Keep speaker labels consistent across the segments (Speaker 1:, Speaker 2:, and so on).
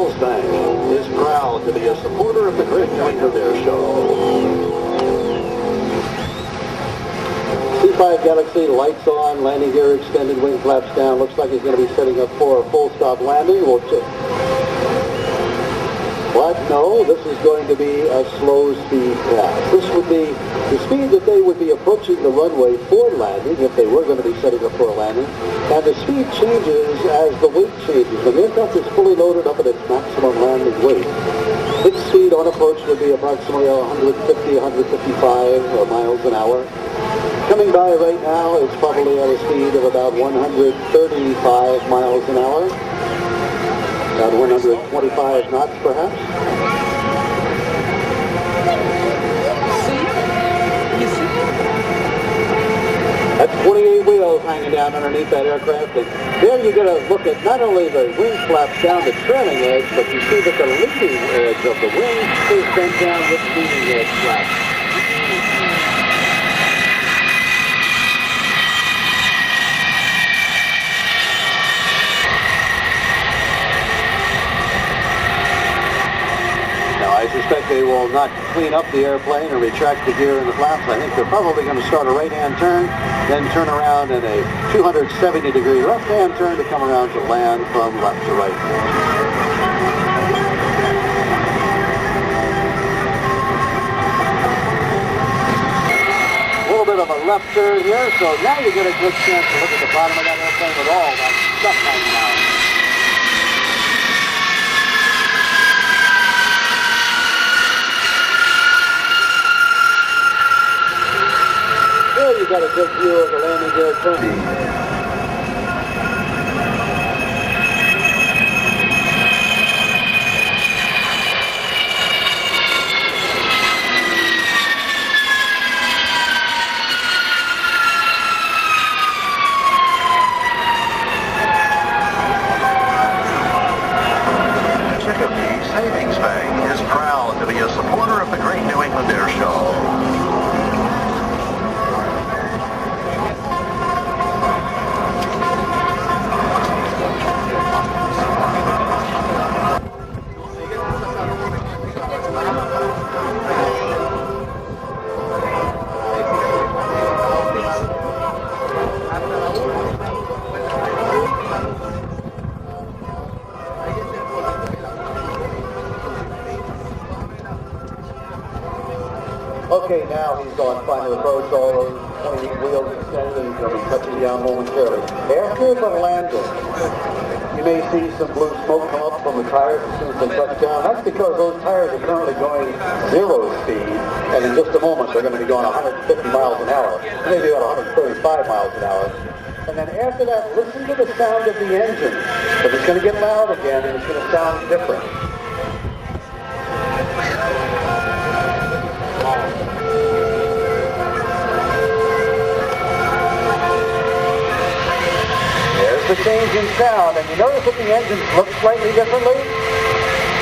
Speaker 1: Bank is proud to be a supporter of the Great New England Airshow. C5 Galaxy, lights on, landing gear extended, wing flaps down. Looks like he's going to be setting up for a full stop landing. But no, this is going to be a slow speed pass. This would be the speed that they would be approaching the runway for landing if they were going to be setting up for a landing. And the speed changes as the weight changes. When the aircraft is fully loaded up at its maximum landing weight, its speed on approach would be approximately 150, 155 miles an hour. Coming by right now, it's probably at a speed of about 135 miles an hour. About 125 knots, perhaps. That's 28 wheels hanging down underneath that aircraft. And there you get a look at not only the wing flaps down the trailing edge, but you see that the leading edge of the wing is bent down with leading edge flaps. I suspect they will not clean up the airplane and retract the gear in the flaps. I think they're probably going to start a right-hand turn, then turn around in a 270-degree left-hand turn to come around to land from left to right. A little bit of a left turn here, so now you get a good chance to look at the bottom of that airplane with all that stuff hanging out. You've got a good view of the landing gear turning.
Speaker 2: Chicopee Savings Bank is proud to be a supporter of the Great New England Airshow.
Speaker 1: Okay, now he's on final approach, all those 28 wheels extended, and he's going to be touching down momentarily. After the landing, you may see some blue smoke come up from the tires as soon as they touch down. That's because those tires are currently going 0 speed, and in just a moment they're going to be going 150 miles an hour, maybe about 135 miles an hour. And then after that, listen to the sound of the engine, because it's going to get loud again and it's going to sound different. The change in sound, and you notice that the engines look slightly differently?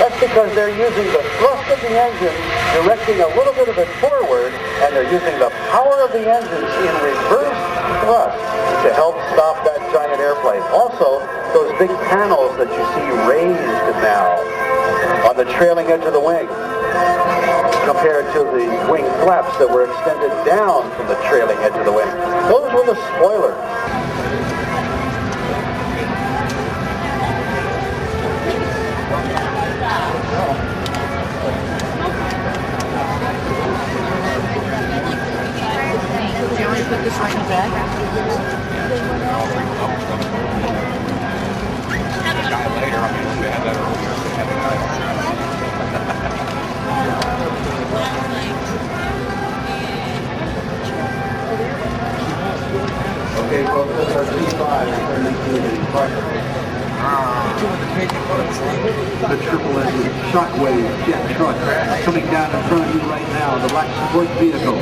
Speaker 1: That's because they're using the thrust of the engine, directing a little bit of it forward, and they're using the power of the engines in reverse thrust to help stop that giant airplane. Also, those big panels that you see raised now on the trailing edge of the wing, compared to the wing flaps that were extended down from the trailing edge of the wing. Those were the spoilers.
Speaker 3: Put this right in the bag.
Speaker 4: Later, I mean, we had that earlier.
Speaker 1: Okay, folks, this is our C5 returning to the departure.
Speaker 5: The triple engine Shockwave jet truck coming down in front of you right now, the black support vehicle.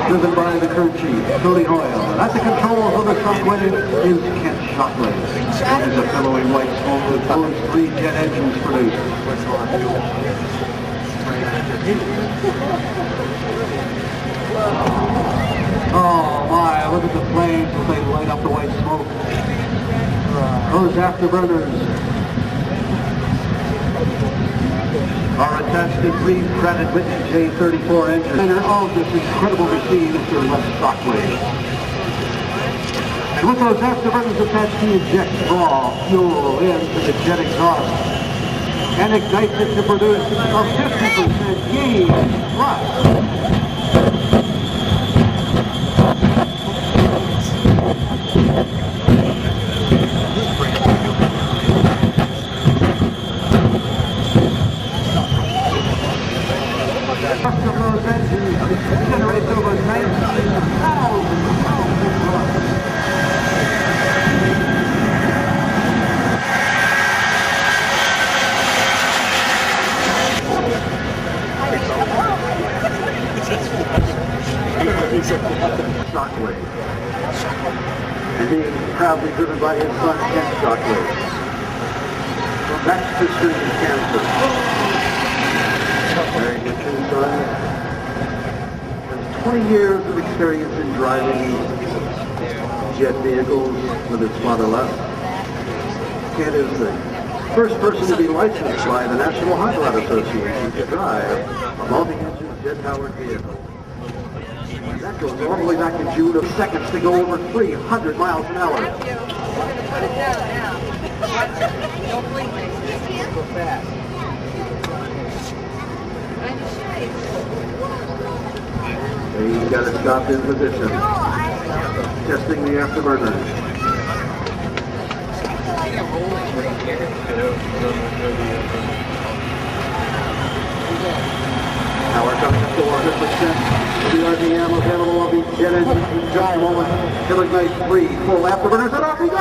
Speaker 5: Driven by the crew chief, Tony Hoyle. And at the controls of the Shockwave is Kent Shockwave. There's a billowing white smoke that those 3 jet engines produce. Oh my, look at the flames as they light up the white smoke. Those afterburners attached to 3 Pratt & Whitney J34 engines. Center of this incredible machine is your left shockwave. And with those afterburners attached, he injects raw fuel into the jet exhaust and ignites it to produce a 50% gain in thrust. Thrust of those engines generates over 19,000 pounds of thrust. Shockwave. And being proudly driven by his son, Ken Shockwave. From Baxter in Kansas. Married to 2 sons. Has 20 years of experience in driving jet vehicles with his father left. Ken is the first person to be licensed by the National Hot Rod Association to drive a multi-engine jet-powered vehicle. That goes all the way back in June of seconds to go over 300 miles an hour. He's got it stopped in position. Testing the afterburners. Power coming up to 100%. The RPM available on the jet engine in just a moment. He'll ignite 3 full afterburners and off he goes!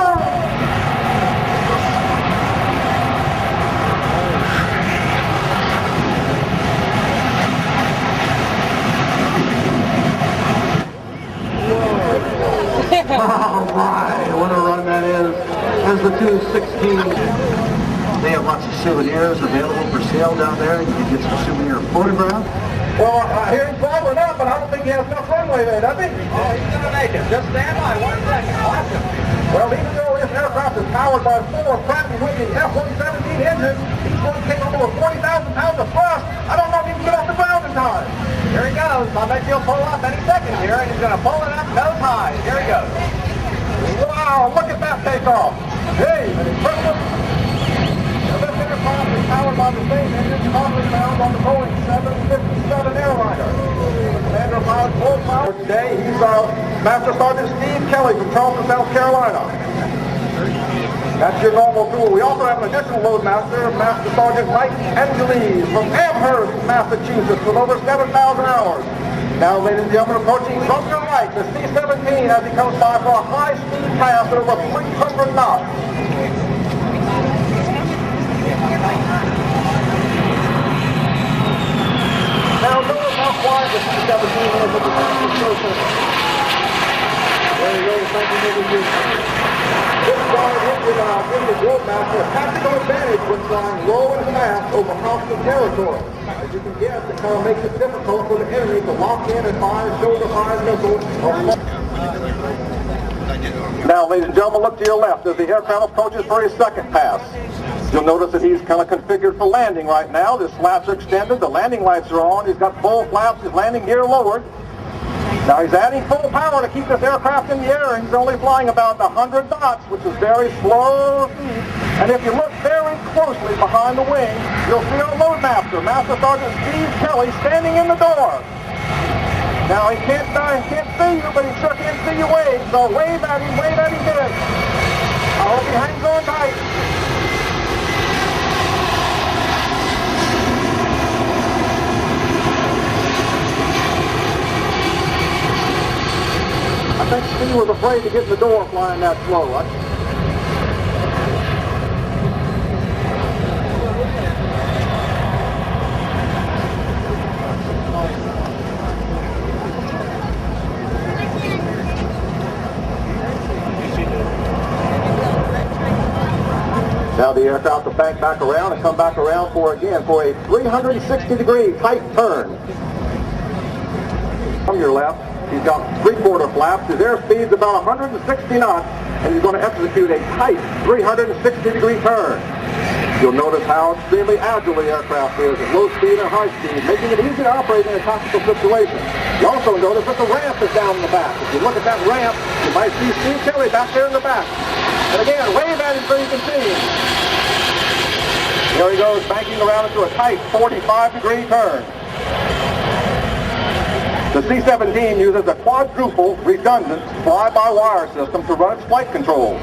Speaker 5: Oh my, what a run that is. As the 216. They have lots of souvenirs available for sale down there. You can get some souvenir photographs.
Speaker 6: Well, here he's following up, but I don't think he has enough runway there, does he? Oh, he's going to make it. Just stand by 1 second. Watch him. Well, even though this aircraft is powered by 4 Pratt & Whitney F-117 engines, he's going to take over 40,000 pounds of thrust. I don't know if he can get off the ground in time. Here he goes. I bet he'll pull up any second here, and he's going to pull it up nose high. Here he goes. Wow, look at that takeoff. Hey, impressive. Now, this aircraft is powered by the same engine commonly found on the Boeing 757 airliner. Commander pilot full power today. He's Master Sergeant Steve Kelly from Charleston, South Carolina. That's your normal crew. We also have an additional loadmaster, Master Sergeant Mike Angeles from Amherst, Massachusetts, with over 7,000 hours. Now, ladies and gentlemen, approaching from your right, the C-17 as he comes by for a high-speed pass at over 300 knots. Now, notice how quiet the C-17 is at the time of process. There you go, thank you. This guard hit with the Roadmaster a tactical advantage when flying low and fast over hostile territory. As you can guess, it kind of makes it difficult for the enemy to lock in and fire shoulder-fired missiles. Now, ladies and gentlemen, look to your left as the aircraft approaches for his second pass. You'll notice that he's kind of configured for landing right now. The slats are extended, the landing lights are on, he's got full flaps, his landing gear lowered. Now he's adding full power to keep this aircraft in the air, and he's only flying about 100 knots, which is very slow speed. And if you look very closely behind the wing, you'll see our loadmaster, Master Sergeant Steve Kelly, standing in the door. Now he can't see you, but he sure can see you wave, so wave at him good. I hope he hangs on tight. I think Steve was afraid to get in the door flying that slow. Now the aircraft will bank back around and come back around for a 360-degree tight turn. From your left, he's got 3/4 flaps. His airspeed's about 160 knots, and he's going to execute a tight 360-degree turn. You'll notice how extremely agile the aircraft is at low speed and high speed, making it easy to operate in a tactical situation. You also notice that the ramp is down in the back. If you look at that ramp, you might see Steve Kelly back there in the back. And again, wave at him so you can see him. Here he goes, banking around into a tight 45-degree turn. The C-17 uses a quadruple redundant fly-by-wire system to run its flight controls.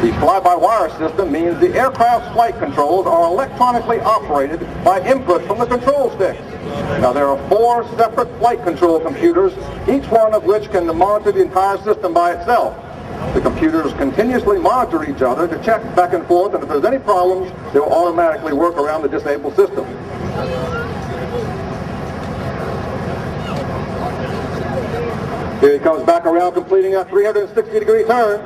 Speaker 6: The fly-by-wire system means the aircraft's flight controls are electronically operated by input from the control sticks. Now there are 4 separate flight control computers, each one of which can monitor the entire system by itself. The computers continuously monitor each other to check back and forth, and if there's any problems, they will automatically work around the disabled system. Here he comes back around, completing a 360-degree turn.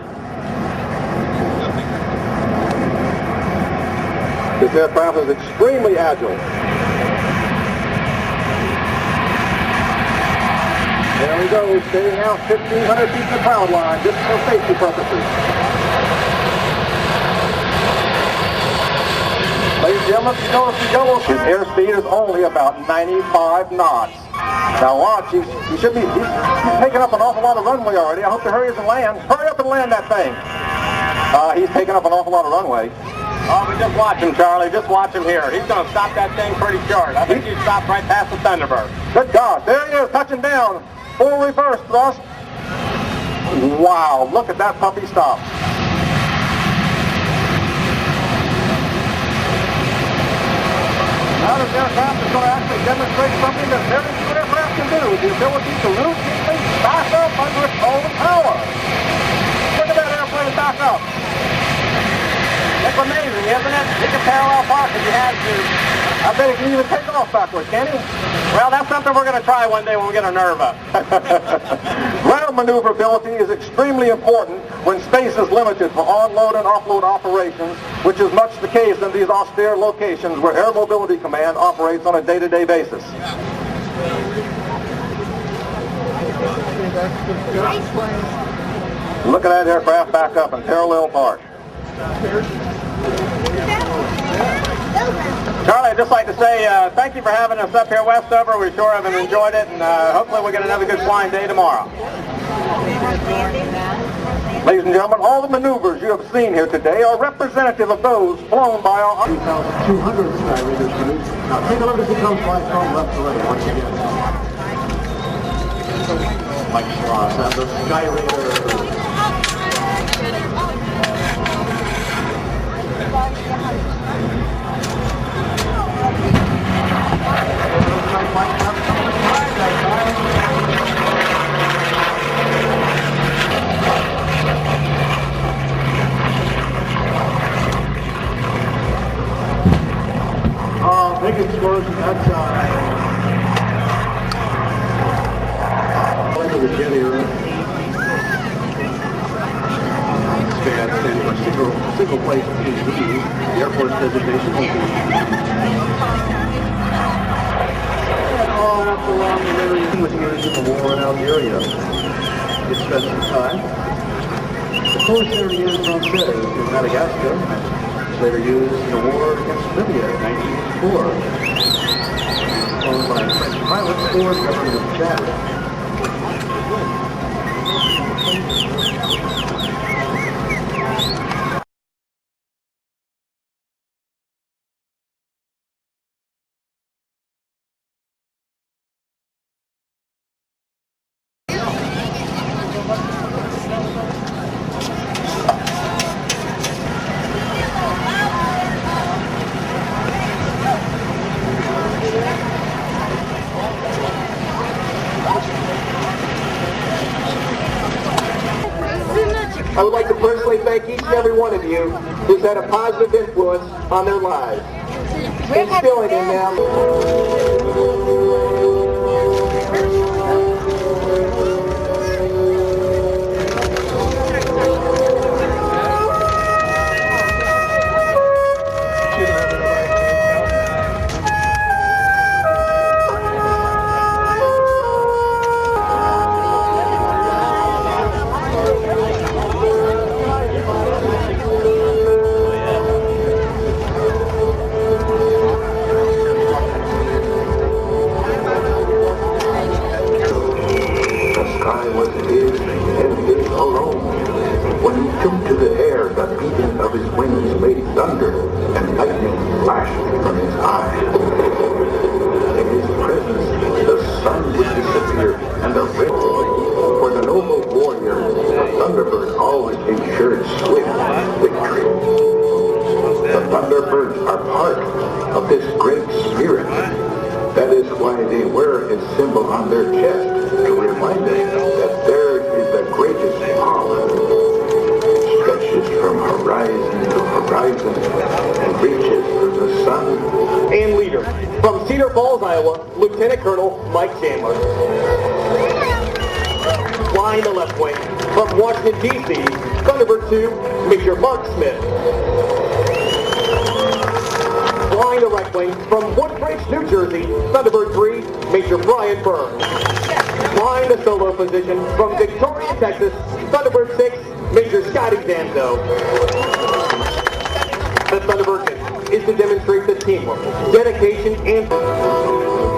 Speaker 6: This aircraft is extremely agile. There we go, staying out 1,500 feet from the cloud line, just for safety purposes. Ladies and gentlemen, you notice the yellow, his airspeed is only about 95 knots. Now watch, he's taking up an awful lot of runway already. I hope to hurry up and land. Hurry up and land that thing. He's taking up an awful lot of runway.
Speaker 4: Oh, but just watch him, Charlie. Just watch him here. He's going to stop that thing pretty short. I think he's stopped right past the Thunderbird.
Speaker 6: Good God, there he is, touching down. Full reverse thrust. Wow, look at that puppy stop. Now this aircraft is going to actually demonstrate something that very few aircraft can do, the ability to routinely back up under its own power. Look at that airplane back up.
Speaker 4: It's amazing, isn't it? He can parallel park if he has to.
Speaker 6: I bet he can even take off backwards, can he?
Speaker 4: Well, that's something we're going to try one day when we get our nerve up.
Speaker 6: Ground maneuverability is extremely important when space is limited for on-load and off-load operations, which is much the case in these austere locations where Air Mobility Command operates on a day-to-day basis. Look at that aircraft back up and parallel park.
Speaker 4: Charlie, I'd just like to say thank you for having us up here at Westover. We sure have enjoyed it, and hopefully we'll get another good flying day tomorrow.
Speaker 6: Ladies and gentlemen, all the maneuvers you have seen here today are representative of those flown by our
Speaker 5: 3,200 Sky Raiders. Now take a look as he comes by from left to right once again. Mike Schloss and the Sky Raiders. Big explosion outside. Into the jet area. SPAD standing for single place PV. The airport's designation open. And on up along the area with years in the war in Algeria. It spent some time. The coast area is Francais in Madagascar. Later used in the war against Libya in 1984. Owned by French pilots for government of Chad.
Speaker 1: I would like to personally thank each and every one of you who's had a positive influence on their lives. Instilling in them
Speaker 7: of this great spirit. That is why they wear his symbol on their chest, to remind us that there is the greatest power. It stretches from horizon to horizon and reaches to the sun.
Speaker 4: And leader, from Cedar Falls, Iowa, Lieutenant Colonel Mike Chandler. Flying the left wing, from Washington, D.C., Thunderbird 2, Major Mark Smith. Flying the right wing, from Woodbridge, New Jersey, Thunderbird 3, Major Brian Burns. Flying the solo position, from Victoria, Texas, Thunderbird 6, Major Scotty Zanzo. The Thunderbird mission is to demonstrate the teamwork, dedication, and...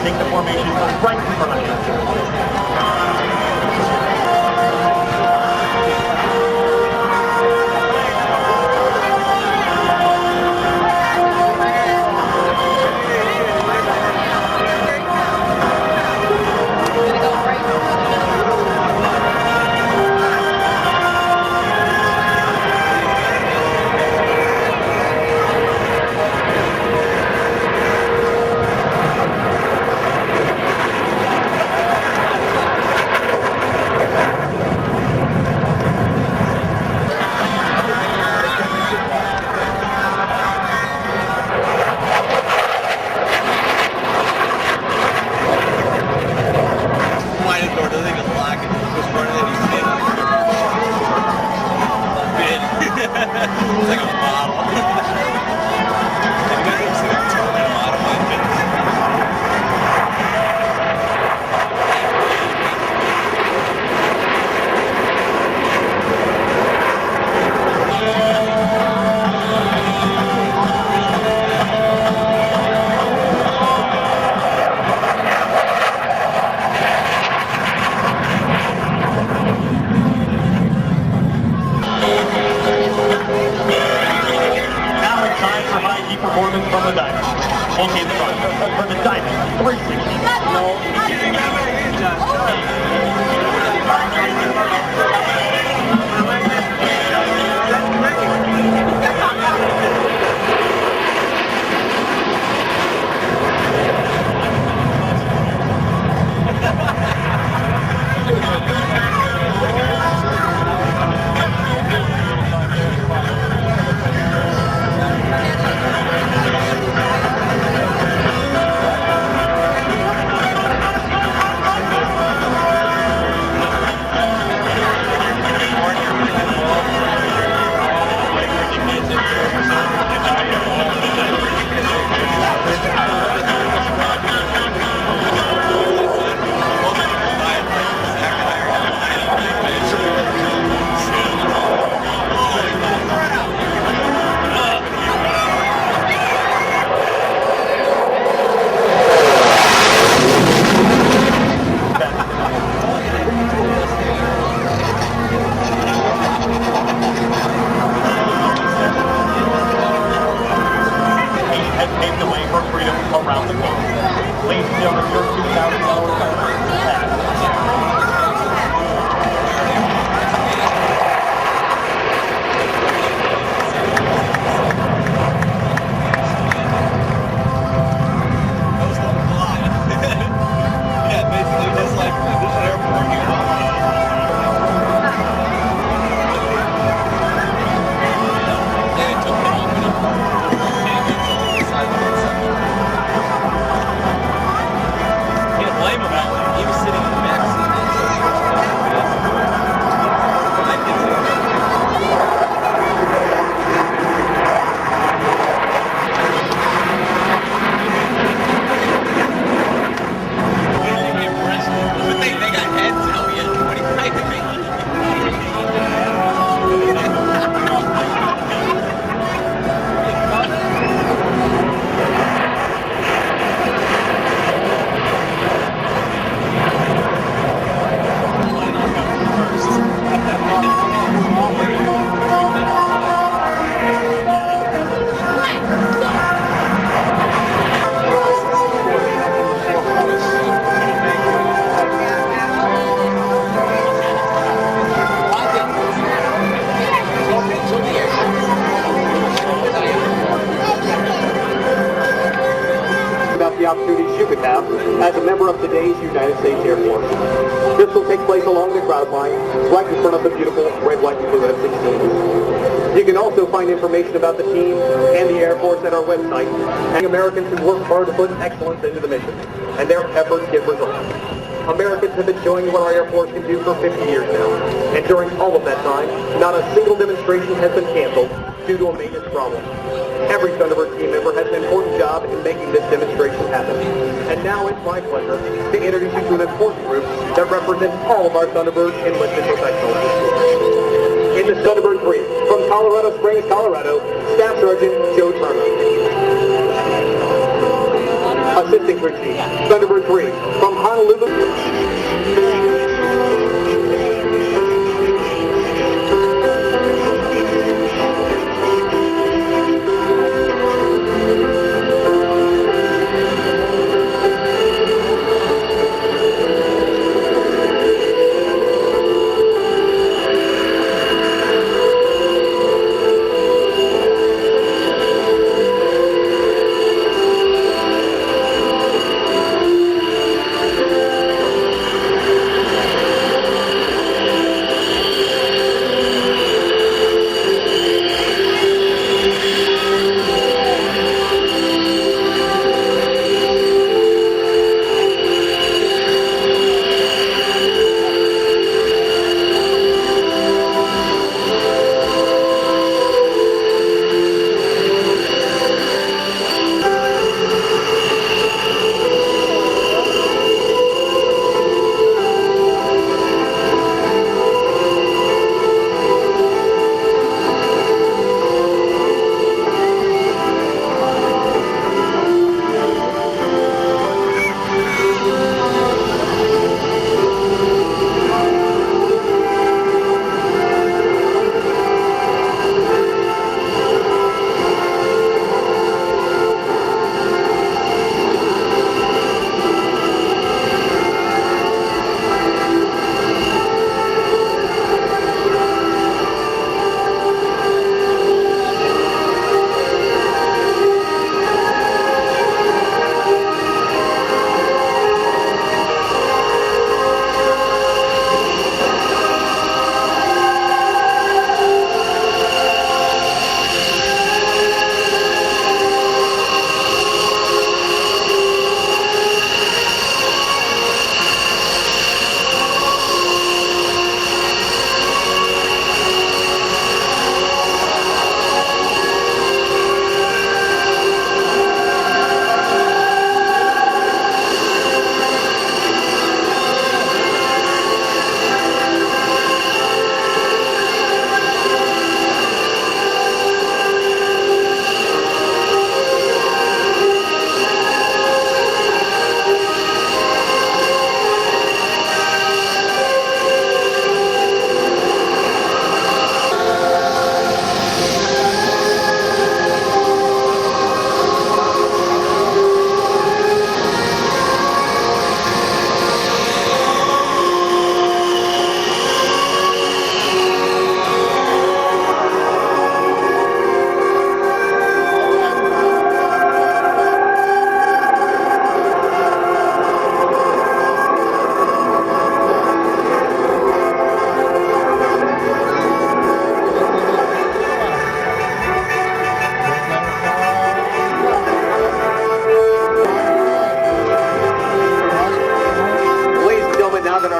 Speaker 6: take the formation right in front of you.
Speaker 8: It's like a bottle.
Speaker 6: Performance from the diamond. Okay, the front. For the diamond, 360. Around the globe. Ladies and gentlemen, your $2,000
Speaker 8: Yeah, basically just like this airport here. He was sitting in the back seat. They got heads now. He had 25 to make.
Speaker 4: The opportunities you could have as a member of today's United States Air Force. This will take place along the crowd line, right in front of the beautiful red, white, and blue F-16s. You can also find information about the team and the Air Force at our website. And Americans who work hard to put excellence into the mission, and their efforts give results. Americans have been showing what our Air Force can do for 50 years now, and during all of that time, not a single demonstration has been canceled due to a maintenance problem. Every Thunderbird team member has an important job in making this demonstration happen. And now it's my pleasure to introduce you to an important group that represents all of our Thunderbird enlisted professionals. In the Thunderbird 3, from Colorado Springs, Colorado, Staff Sergeant Joe Turner. Assistant Crew Chief, Thunderbird 3, from Honolulu.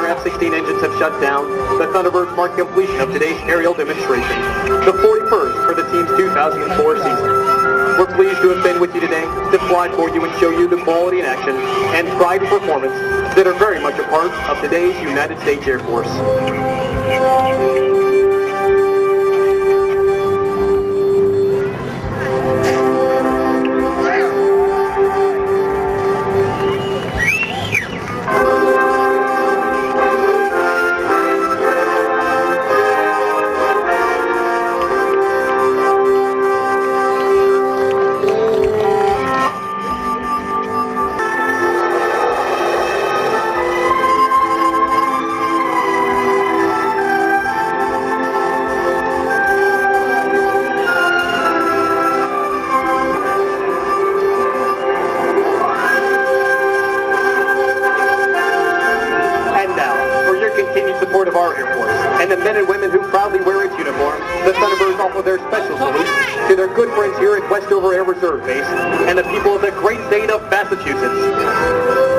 Speaker 4: F-16 engines have shut down, the Thunderbirds mark completion of today's aerial demonstration, the 41st for the team's 2004 season. We're pleased to have been with you today to fly for you and show you the quality in action and pride and performance that are very much a part of today's United States Air Force. Support of our Air Force and the men and women who proudly wear its uniform, the Thunderbirds offer their special salute to their good friends here at Westover Air Reserve Base and the people of the great state of Massachusetts.